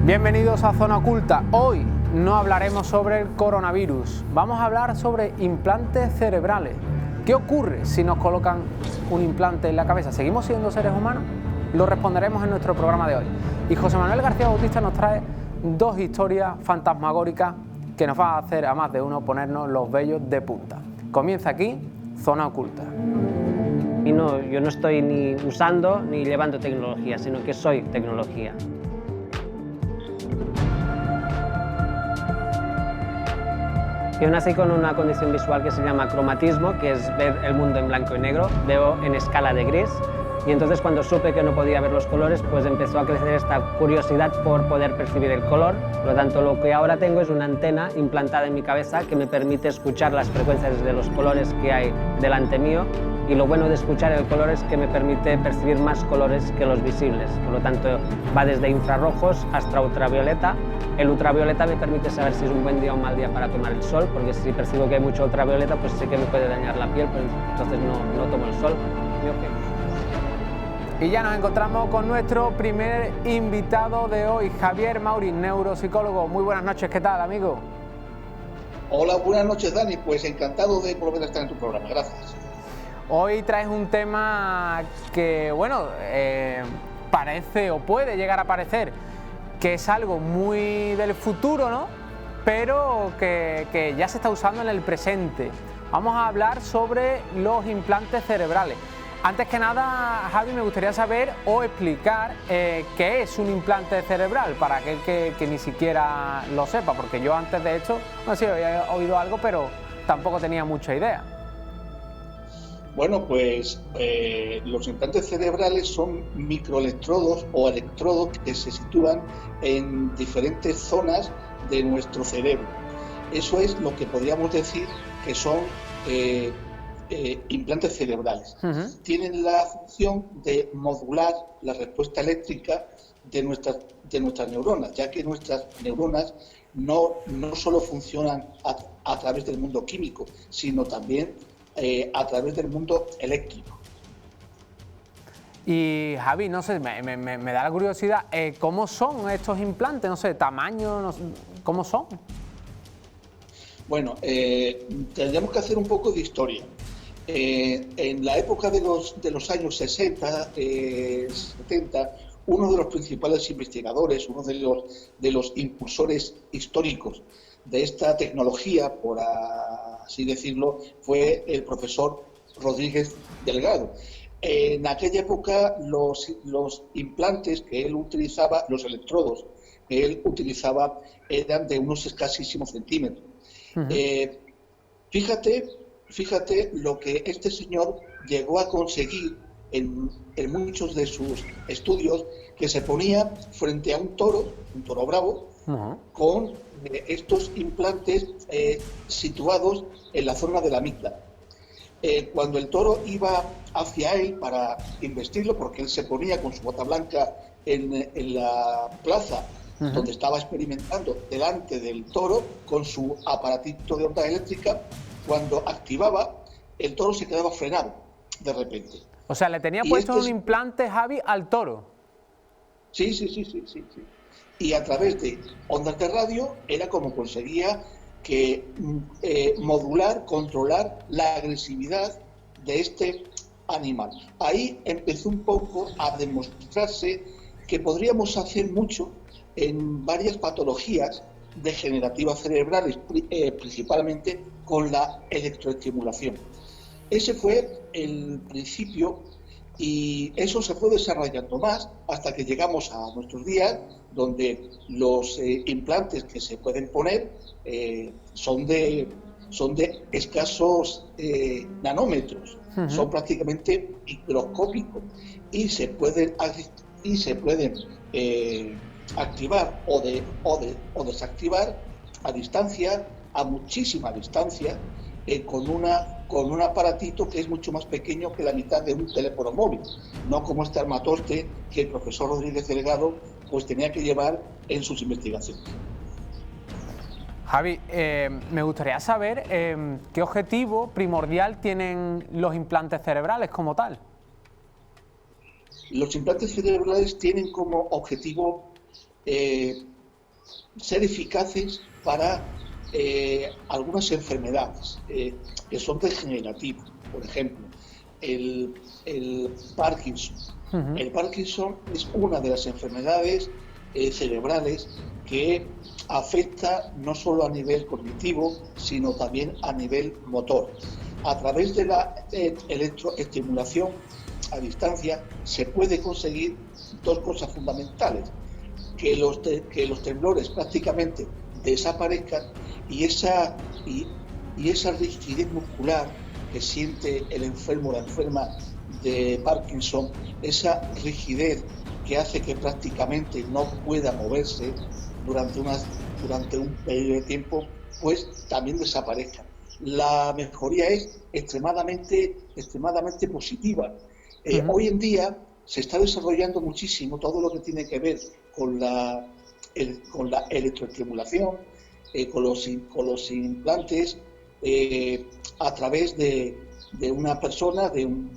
Bienvenidos a Zona Oculta. Hoy no hablaremos sobre el coronavirus, vamos a hablar sobre implantes cerebrales. ¿Qué ocurre si nos colocan un implante en la cabeza? ¿Seguimos siendo seres humanos? Lo responderemos en nuestro programa de hoy. Y José Manuel García Bautista nos trae dos historias fantasmagóricas que nos va a hacer a más de uno ponernos los vellos de punta. Comienza aquí Zona Oculta. Y no, yo no estoy ni usando ni llevando tecnología, sino que soy tecnología. Yo nací con una condición visual que se llama cromatismo, que es ver el mundo en blanco y negro. Veo en escala de gris. Y entonces cuando supe que no podía ver los colores, pues empezó a crecer esta curiosidad por poder percibir el color. Por lo tanto, lo que ahora tengo es una antena implantada en mi cabeza que me permite escuchar las frecuencias de los colores que hay delante mío. Y lo bueno de escuchar el color es que me permite percibir más colores que los visibles. Por lo tanto, va desde infrarrojos hasta ultravioleta. El ultravioleta me permite saber si es un buen día o un mal día para tomar el sol, porque si percibo que hay mucho ultravioleta, pues sé que me puede dañar la piel, pues entonces no tomo el sol. Y ya nos encontramos con nuestro primer invitado de hoy, Javier Mauri, neuropsicólogo. Muy buenas noches, ¿qué tal, amigo? Hola, buenas noches, Dani. Pues encantado de volver a estar en tu programa, gracias. Hoy traes un tema que, bueno, parece o puede llegar a parecer que es algo muy del futuro, ¿no? Pero que ya se está usando en el presente. Vamos a hablar sobre los implantes cerebrales. Antes que nada, Javi, me gustaría saber o explicar qué es un implante cerebral para aquel que ni siquiera lo sepa, porque yo antes de hecho, no sé, había oído algo, pero tampoco tenía mucha idea. Bueno, pues los implantes cerebrales son microelectrodos o electrodos que se sitúan en diferentes zonas de nuestro cerebro. Eso es lo que podríamos decir que son implantes cerebrales. Tienen la función de modular la respuesta eléctrica de nuestras neuronas, ya que nuestras neuronas no solo funcionan a través del mundo químico, sino también a través del mundo eléctrico. Y Javi, no sé, me da la curiosidad, ¿cómo son estos implantes? No sé, tamaño, no sé, ¿cómo son? Bueno, tendríamos que hacer un poco de historia. En la época de los años 60, 70, uno de los principales investigadores, uno de los impulsores históricos de esta tecnología, por así decirlo, fue el profesor Rodríguez Delgado. En aquella época los implantes que él utilizaba, los electrodos que él utilizaba, eran de unos escasísimos centímetros. Fíjate lo que este señor llegó a conseguir en muchos de sus estudios, que se ponía frente a un toro bravo, con estos implantes situados en la zona de la amígdala. Cuando el toro iba hacia él para investirlo, porque él se ponía con su bota blanca en la plaza donde estaba experimentando, delante del toro con su aparatito de onda eléctrica, cuando activaba, el toro se quedaba frenado de repente. O sea, le tenía puesto un implante, Javi, al toro. Sí. Y a través de ondas de radio era como conseguía modular, controlar la agresividad de este animal. Ahí empezó un poco a demostrarse que podríamos hacer mucho en varias patologías degenerativas cerebrales, principalmente con la electroestimulación. Ese fue el principio y eso se fue desarrollando más hasta que llegamos a nuestros días, donde los implantes que se pueden poner son de escasos nanómetros, son prácticamente microscópicos y se pueden activar o desactivar a distancia, a muchísima distancia, con un aparatito que es mucho más pequeño que la mitad de un teléfono móvil, no como este armatoste que el profesor Rodríguez Delgado pues tenía que llevar en sus investigaciones. Javi, me gustaría saber qué objetivo primordial tienen los implantes cerebrales como tal. Los implantes cerebrales tienen como objetivo ser eficaces para algunas enfermedades que son degenerativas. Por ejemplo, el Parkinson. El Parkinson es una de las enfermedades cerebrales que afecta no solo a nivel cognitivo, sino también a nivel motor. A través de la electroestimulación a distancia se puede conseguir dos cosas fundamentales: que los temblores prácticamente desaparezcan y esa rigidez muscular que siente el enfermo o la enferma de Parkinson, esa rigidez que hace que prácticamente no pueda moverse durante un periodo de tiempo, pues también desaparezca. La mejoría es extremadamente positiva. Hoy en día se está desarrollando muchísimo todo lo que tiene que ver con la electroestimulación, con los implantes, a través de una persona, de un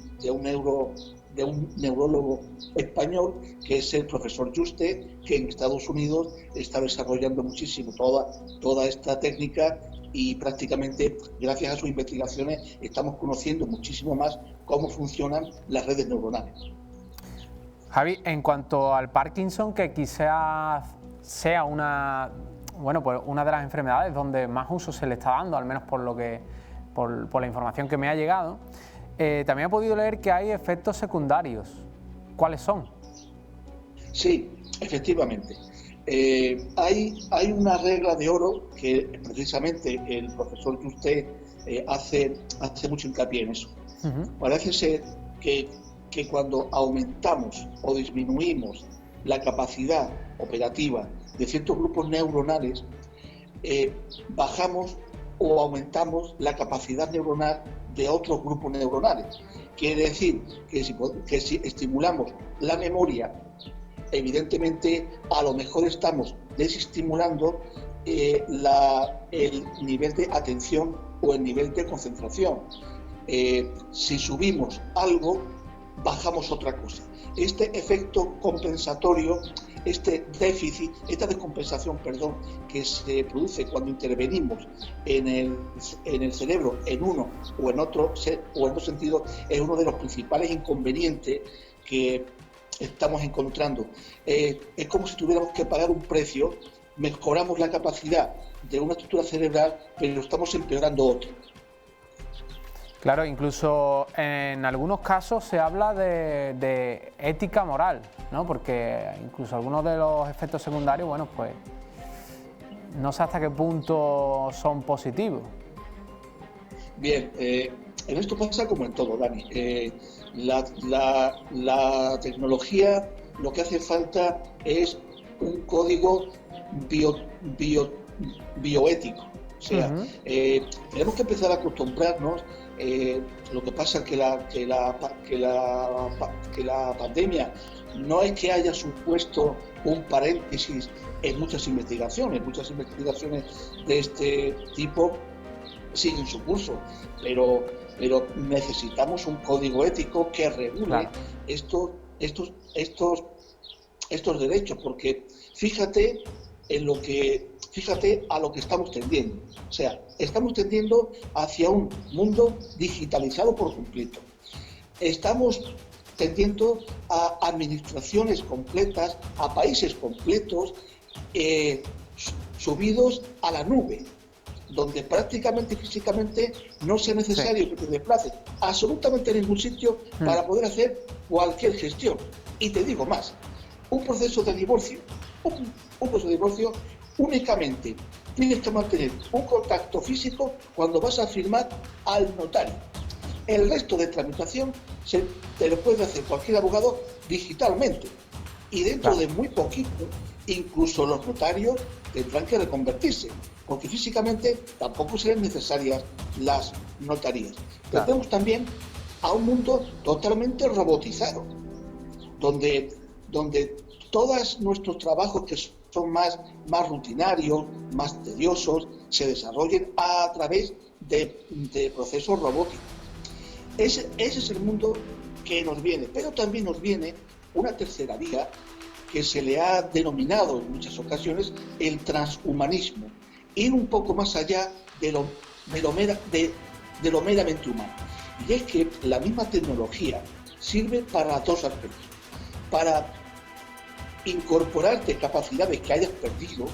neurólogo español, que es el profesor Juste, que en Estados Unidos está desarrollando muchísimo toda esta técnica, y prácticamente gracias a sus investigaciones estamos conociendo muchísimo más cómo funcionan las redes neuronales. Javi, en cuanto al Parkinson, que quizás sea una de las enfermedades donde más uso se le está dando, al menos por la información que me ha llegado, también he podido leer que hay efectos secundarios. ¿Cuáles son? Sí, efectivamente. Hay una regla de oro que precisamente el profesor Juste hace mucho hincapié en eso. Parece ser que cuando aumentamos o disminuimos la capacidad operativa de ciertos grupos neuronales, bajamos o aumentamos la capacidad neuronal de otros grupos neuronales. Quiere decir que si estimulamos la memoria, evidentemente a lo mejor estamos desestimulando el nivel de atención o el nivel de concentración. Si subimos algo, bajamos otra cosa. Este efecto compensatorio, este déficit, esta descompensación, que se produce cuando intervenimos en el cerebro en uno o en otro sentido, es uno de los principales inconvenientes que estamos encontrando. Es como si tuviéramos que pagar un precio. Mejoramos la capacidad de una estructura cerebral, pero estamos empeorando otra. Claro, incluso en algunos casos se habla de ética moral, ¿no? Porque incluso algunos de los efectos secundarios, bueno, pues no sé hasta qué punto son positivos. Bien, en esto pasa como en todo, Dani. La tecnología, lo que hace falta es un código bioético. O sea, tenemos que empezar a acostumbrarnos. Lo que pasa es que la pandemia no es que haya supuesto un paréntesis en muchas investigaciones. Muchas investigaciones de este tipo siguen su curso, pero necesitamos un código ético que regule estos derechos, porque fíjate a lo que estamos tendiendo. O sea, estamos tendiendo hacia un mundo digitalizado por completo. Estamos tendiendo a administraciones completas, a países completos, subidos a la nube, donde prácticamente físicamente no sea necesario que te desplaces absolutamente a ningún sitio para poder hacer cualquier gestión. Y te digo más, un proceso de divorcio únicamente tienes que mantener un contacto físico cuando vas a firmar al notario. El resto de tramitación te lo puede hacer cualquier abogado digitalmente, y dentro de muy poquito incluso los notarios tendrán que reconvertirse, porque físicamente tampoco serán necesarias las notarías. Tenemos también a un mundo totalmente robotizado, donde todos nuestros trabajos que son más rutinarios, más tediosos, se desarrollen a través de procesos robóticos. Ese es el mundo que nos viene, pero también nos viene una tercera vía, que se le ha denominado en muchas ocasiones el transhumanismo, ir un poco más allá de lo meramente humano. Y es que la misma tecnología sirve para dos aspectos: para incorporarte capacidades que hayas perdido.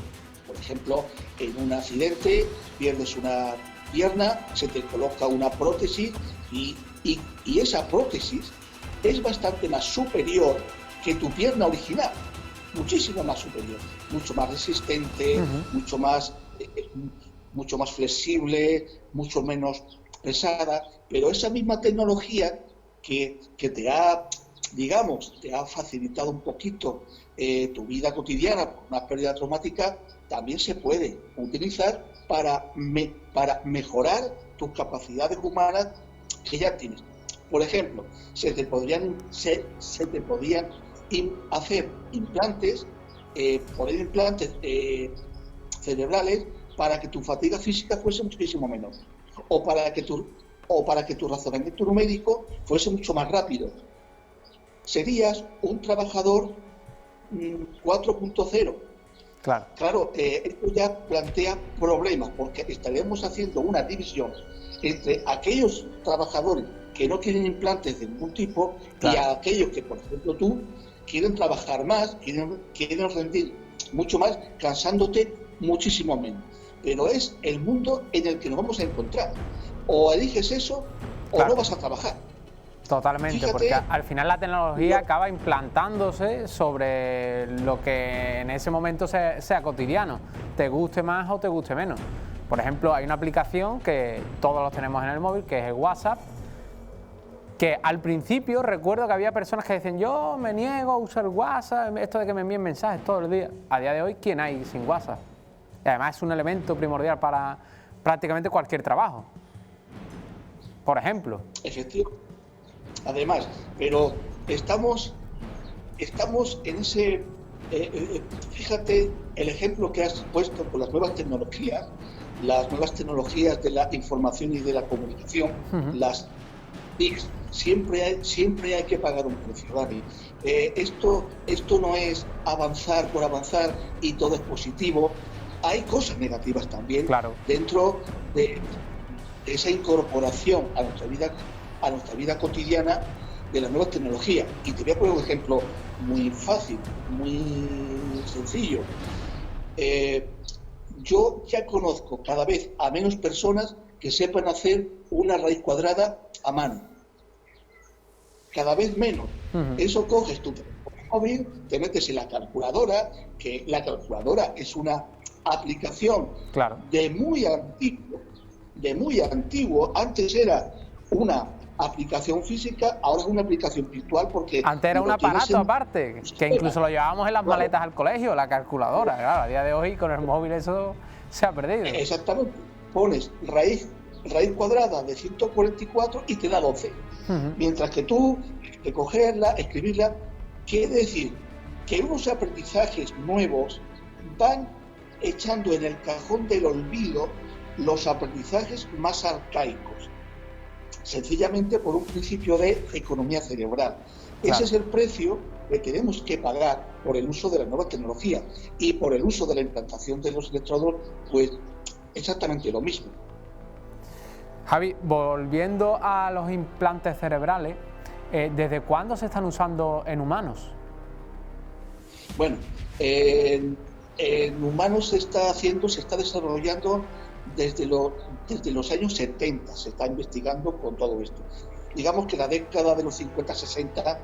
Por ejemplo, en un accidente pierdes una pierna, se te coloca una prótesis y esa prótesis es bastante más superior que tu pierna original, muchísimo más superior, mucho más resistente, mucho más flexible, mucho menos pesada, pero esa misma tecnología que te ha, digamos, te ha facilitado un poquito tu vida cotidiana por una pérdida traumática, también se puede utilizar para mejorar tus capacidades humanas que ya tienes. Por ejemplo, se te podían hacer implantes, poner implantes cerebrales para que tu fatiga física fuese muchísimo menor, o para que tu razonamiento numérico fuese mucho más rápido. Serías un trabajador 4.0. Claro, esto ya plantea problemas, porque estaríamos haciendo una división entre aquellos trabajadores que no quieren implantes de ningún tipo, y a aquellos que, por ejemplo, tú, quieren trabajar más, quieren rendir mucho más, cansándote muchísimo menos. Pero es el mundo en el que nos vamos a encontrar. O eliges eso o no vas a trabajar. Totalmente. Fíjate, porque al final la tecnología acaba implantándose sobre lo que en ese momento sea cotidiano, te guste más o te guste menos. Por ejemplo, hay una aplicación que todos los tenemos en el móvil, que es el WhatsApp, que al principio recuerdo que había personas que decían: yo me niego a usar WhatsApp, esto de que me envíen mensajes todos los días. A día de hoy, ¿quién hay sin WhatsApp? Y además es un elemento primordial para prácticamente cualquier trabajo, por ejemplo. Efectivo. Además, pero estamos en ese... fíjate el ejemplo que has puesto con las nuevas tecnologías de la información y de la comunicación, las TICs. Siempre hay que pagar un precio, Dani. Esto no es avanzar por avanzar y todo es positivo. Hay cosas negativas también dentro de esa incorporación a nuestra vida cotidiana de las nuevas tecnologías. Y te voy a poner un ejemplo muy fácil, muy sencillo. Yo ya conozco cada vez a menos personas que sepan hacer una raíz cuadrada a mano. Cada vez menos. Eso coges tu móvil, te metes en la calculadora, que la calculadora es una aplicación de muy antiguo. Antes era una aplicación física, ahora es una aplicación virtual, porque antes era un aparato aparte, que incluso lo llevábamos en las maletas al colegio, la calculadora. Claro, a día de hoy con el móvil eso se ha perdido. Exactamente. Pones raíz cuadrada de 144 y te da 12. Mientras que tú, de cogerla, escribirla, quiere decir que unos aprendizajes nuevos van echando en el cajón del olvido los aprendizajes más arcaicos, sencillamente por un principio de economía cerebral. Ese es el precio que tenemos que pagar por el uso de la nueva tecnología, y por el uso de la implantación de los electrodos, pues exactamente lo mismo. Javi, volviendo a los implantes cerebrales, ¿desde cuándo se están usando en humanos? Bueno, en humanos se está desarrollando desde los años 70, se está investigando con todo esto. Digamos que la década de los 50-60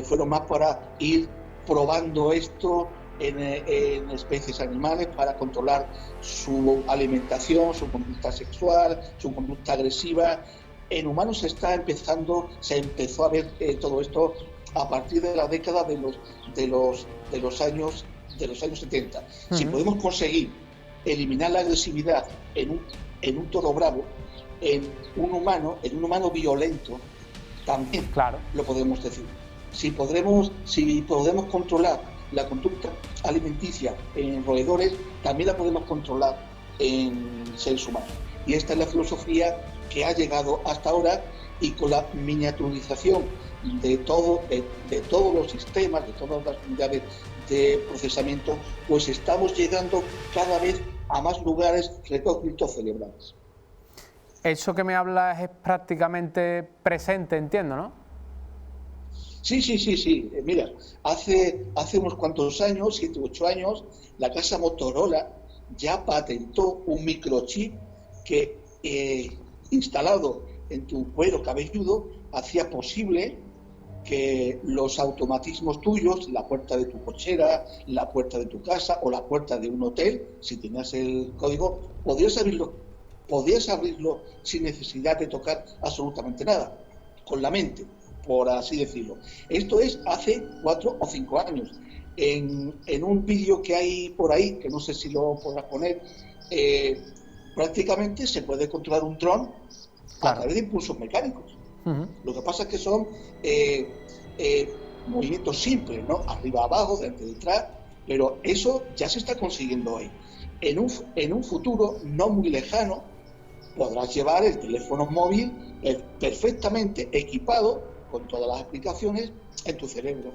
fueron más para ir probando esto en especies animales, para controlar su alimentación, su conducta sexual, su conducta agresiva. En humanos se empezó a ver todo esto a partir de la década de los años 70. Si podemos conseguir eliminar la agresividad en un toro bravo, en un humano violento, también lo podemos decir. Si podemos controlar la conducta alimenticia en roedores, también la podemos controlar en seres humanos. Y esta es la filosofía que ha llegado hasta ahora, y con la miniaturización de todos los sistemas, de todas las unidades de procesamiento, pues estamos llegando cada vez a más lugares recógnitos cerebrales. Eso que me hablas es prácticamente presente, entiendo, ¿no? Sí. Mira, hace unos cuantos años, 7 u 8 años, la casa Motorola ya patentó un microchip que instalado en tu cuero cabelludo hacía posible que los automatismos tuyos, la puerta de tu cochera, la puerta de tu casa o la puerta de un hotel, si tenías el código, podías abrirlo sin necesidad de tocar absolutamente nada, con la mente, por así decirlo. Esto es hace 4 o 5 años. En un vídeo que hay por ahí, que no sé si lo podrás poner, prácticamente se puede controlar un dron a través de impulsos mecánicos. Lo que pasa es que son movimientos simples, ¿no? Arriba, abajo, delante, detrás, pero eso ya se está consiguiendo hoy. En un futuro no muy lejano podrás llevar el teléfono móvil perfectamente equipado con todas las aplicaciones en tu cerebro.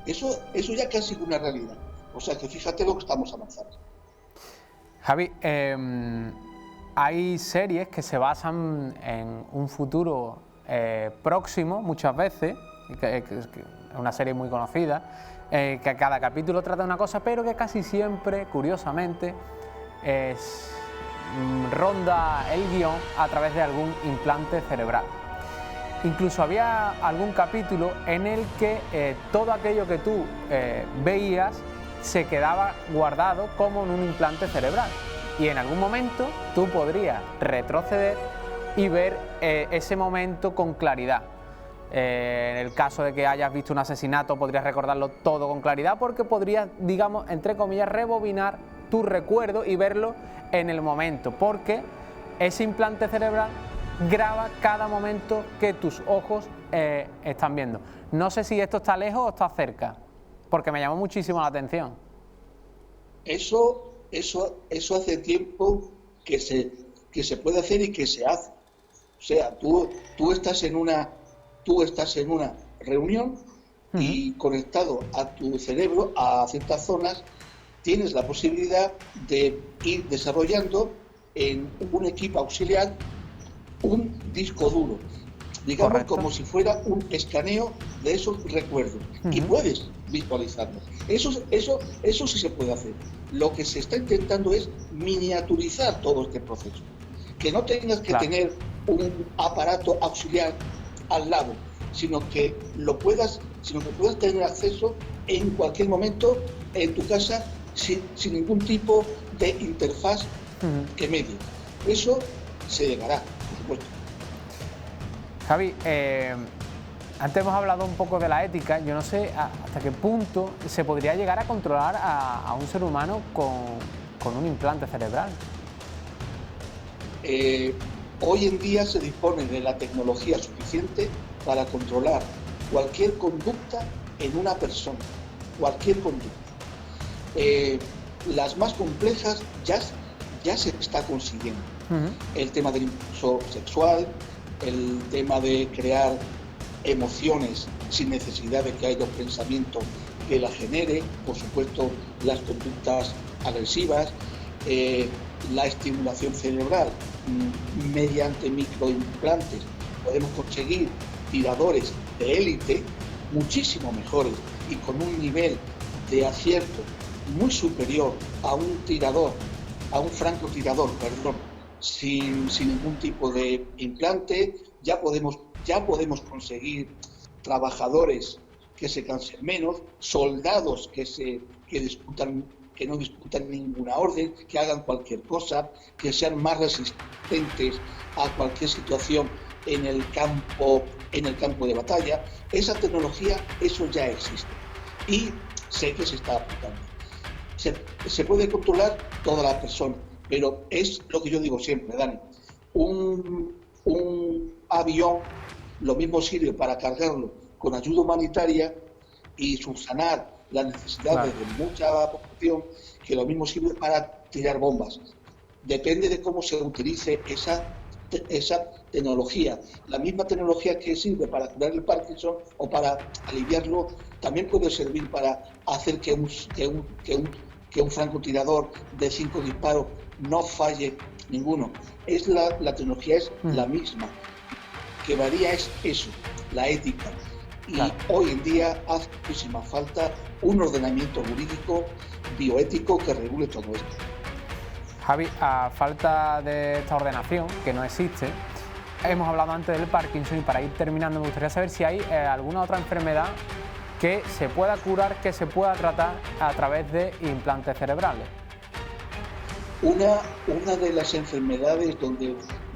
Eso ya casi es una realidad. O sea que fíjate lo que estamos avanzando. Javi, hay series que se basan en un futuro próximo muchas veces, que es una serie muy conocida, que cada capítulo trata de una cosa, pero que casi siempre, curiosamente, ronda el guión a través de algún implante cerebral. Incluso había algún capítulo en el que todo aquello que tú veías se quedaba guardado como en un implante cerebral, y en algún momento tú podrías retroceder y ver ese momento con claridad. En el caso de que hayas visto un asesinato, podrías recordarlo todo con claridad, porque podrías, digamos, entre comillas, rebobinar tu recuerdo y verlo en el momento, porque ese implante cerebral graba cada momento que tus ojos están viendo. No sé si esto está lejos o está cerca, porque me llamó muchísimo la atención. Eso hace tiempo que se puede hacer y que se hace. O sea, tú estás en una reunión y conectado a tu cerebro, a ciertas zonas, tienes la posibilidad de ir desarrollando en un equipo auxiliar un disco duro, digamos. Correcto. Como si fuera un escaneo de esos recuerdos, y puedes visualizarlo. Eso sí se puede hacer. Lo que se está intentando es miniaturizar todo este proceso, que no tengas que tener un aparato auxiliar al lado, sino que puedas tener acceso en cualquier momento en tu casa sin ningún tipo de interfaz que medie. Eso se llegará, por supuesto. Javi, antes hemos hablado un poco de la ética. Yo no sé hasta qué punto se podría llegar a controlar a un ser humano con un implante cerebral. Hoy en día se dispone de la tecnología suficiente para controlar cualquier conducta en una persona, cualquier conducta. Las más complejas ya se está consiguiendo. El tema del impulso sexual, el tema de crear emociones sin necesidad de que haya un pensamiento que la genere, por supuesto las conductas agresivas, la estimulación cerebral mediante microimplantes. Podemos conseguir tiradores de élite muchísimo mejores y con un nivel de acierto muy superior a un francotirador, sin ningún tipo de implante. Ya podemos conseguir trabajadores que se cansen menos, soldados que no disputan ninguna orden, que hagan cualquier cosa, que sean más resistentes a cualquier situación en el campo de batalla. Esa tecnología, eso ya existe y sé que se está aplicando. Se puede controlar toda la persona, pero es lo que yo digo siempre, Dani. Un avión lo mismo sirve para cargarlo con ayuda humanitaria y subsanar las necesidades de mucha población, que lo mismo sirve para tirar bombas. Depende de cómo se utilice esa tecnología. La misma tecnología que sirve para curar el Parkinson o para aliviarlo, también puede servir para hacer que un francotirador de 5 disparos no falle ninguno. La tecnología es la misma. Que varía es eso, la ética. Y claro, hoy en día hace muchísima falta un ordenamiento jurídico, bioético que regule todo esto. Javi, a falta de esta ordenación, que no existe, hemos hablado antes del Parkinson y para ir terminando me gustaría saber si hay alguna otra enfermedad que se pueda curar, que se pueda tratar a través de implantes cerebrales. Una de las enfermedades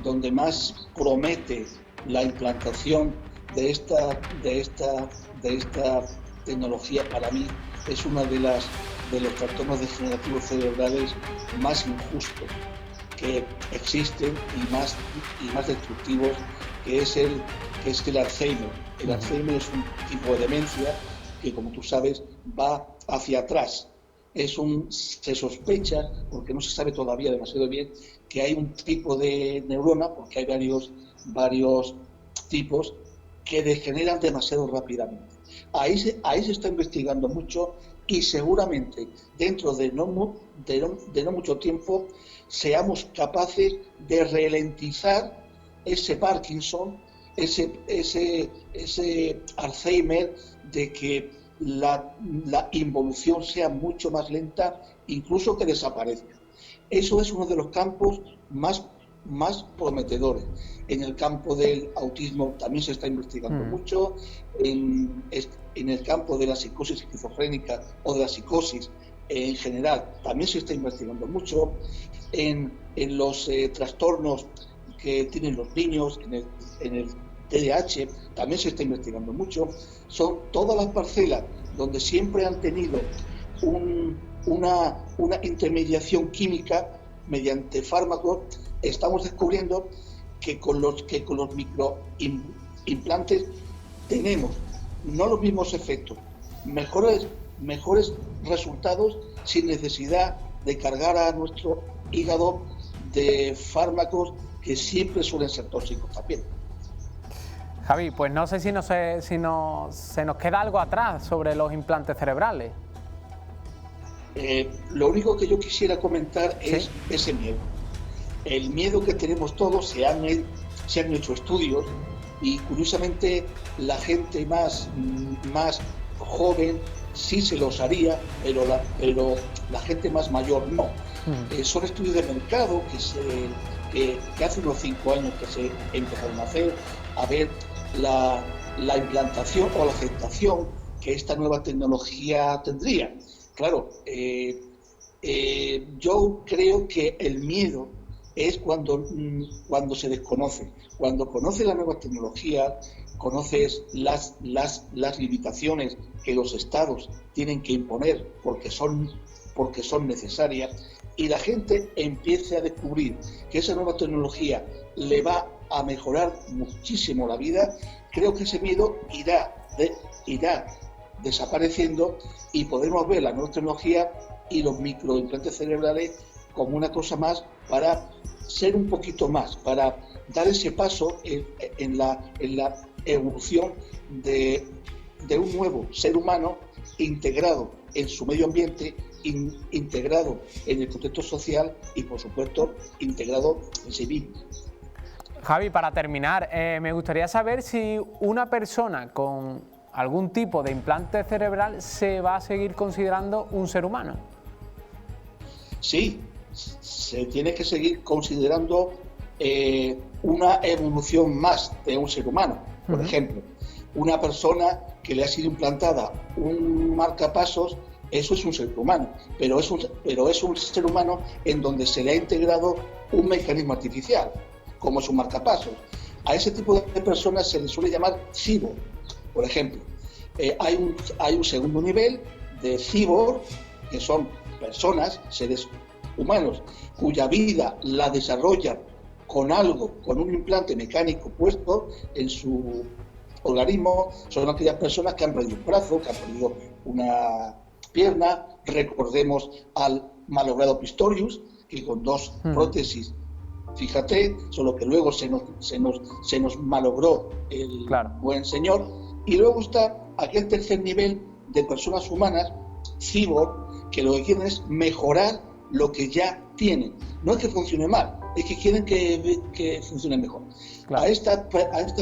donde más promete la implantación de esta tecnología para mí es una de los trastornos degenerativos cerebrales más injustos que existen y más destructivos, que es el Alzheimer. El Alzheimer es un tipo de demencia que, como tú sabes, va hacia atrás. Se sospecha, porque no se sabe todavía demasiado bien, que hay un tipo de neurona, porque hay varios tipos que degeneran demasiado rápidamente. Ahí se está investigando mucho y seguramente dentro de no mucho tiempo seamos capaces de ralentizar ese Parkinson, ese Alzheimer, de que la involución sea mucho más lenta, incluso que desaparezca. Eso es uno de los campos más prometedores. En el campo del autismo también se está investigando mucho, en el campo de la psicosis esquizofrénica o de la psicosis en general también se está investigando mucho, en los trastornos que tienen los niños, en el TDAH también se está investigando mucho. Son todas las parcelas donde siempre han tenido una intermediación química mediante fármacos. Estamos descubriendo que con los microimplantes tenemos no los mismos efectos, mejores resultados sin necesidad de cargar a nuestro hígado de fármacos que siempre suelen ser tóxicos también. Javi, pues no sé si se nos queda algo atrás sobre los implantes cerebrales. Lo único que yo quisiera comentar es ese miedo. El miedo que tenemos todos, se han hecho estudios y curiosamente la gente más joven sí se los haría, pero la gente más mayor no. Son estudios de mercado que hace unos 5 años que se empezaron a hacer, a ver la implantación o la aceptación que esta nueva tecnología tendría. Claro, yo creo que el miedo es cuando se desconoce. Cuando conoces la nueva tecnología, conoces las limitaciones que los estados tienen que imponer porque son necesarias, y la gente empiece a descubrir que esa nueva tecnología le va a mejorar muchísimo la vida, creo que ese miedo irá desapareciendo y podremos ver la nueva tecnología y los microimplantes cerebrales como una cosa más para ser un poquito más, para dar ese paso en la evolución de un nuevo ser humano integrado en su medio ambiente, integrado en el contexto social y, por supuesto, integrado en sí mismo. Javi, para terminar, me gustaría saber si una persona con algún tipo de implante cerebral se va a seguir considerando un ser humano. Sí, se tiene que seguir considerando una evolución más de un ser humano. Por ejemplo, una persona que le ha sido implantada un marcapasos, eso es un ser humano, pero es un ser humano en donde se le ha integrado un mecanismo artificial, como es un marcapasos. A ese tipo de personas se les suele llamar cyborg. Por ejemplo, hay un segundo nivel de cyborg, que son personas, seres humanos, cuya vida la desarrollan con un implante mecánico puesto en su organismo. Son aquellas personas que han perdido un brazo, que han perdido una pierna. Recordemos al malogrado Pistorius, que con 2 prótesis Fíjate, solo que luego se nos malogró el buen señor. Y luego está aquel tercer nivel de personas humanas, cyborg, que lo que quieren es mejorar lo que ya tienen. No es que funcione mal, es que quieren que funcione mejor. A estas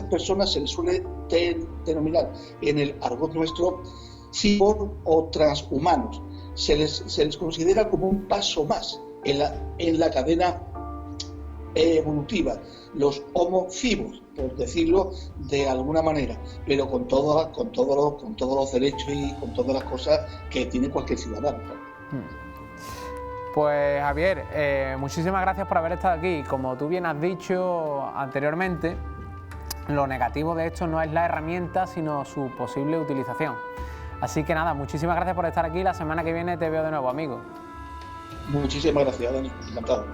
personas se les suele denominar en el argot nuestro cyborg o transhumanos. Se les considera como un paso más en la cadena evolutiva, los homo cibos, por decirlo de alguna manera, pero con todos los derechos y con todas las cosas que tiene cualquier ciudadano. Pues Javier, muchísimas gracias por haber estado aquí. Como tú bien has dicho anteriormente, lo negativo de esto no es la herramienta, sino su posible utilización. Así que nada, muchísimas gracias por estar aquí. La semana que viene te veo de nuevo, amigo. Muchísimas gracias, Dani. Encantado.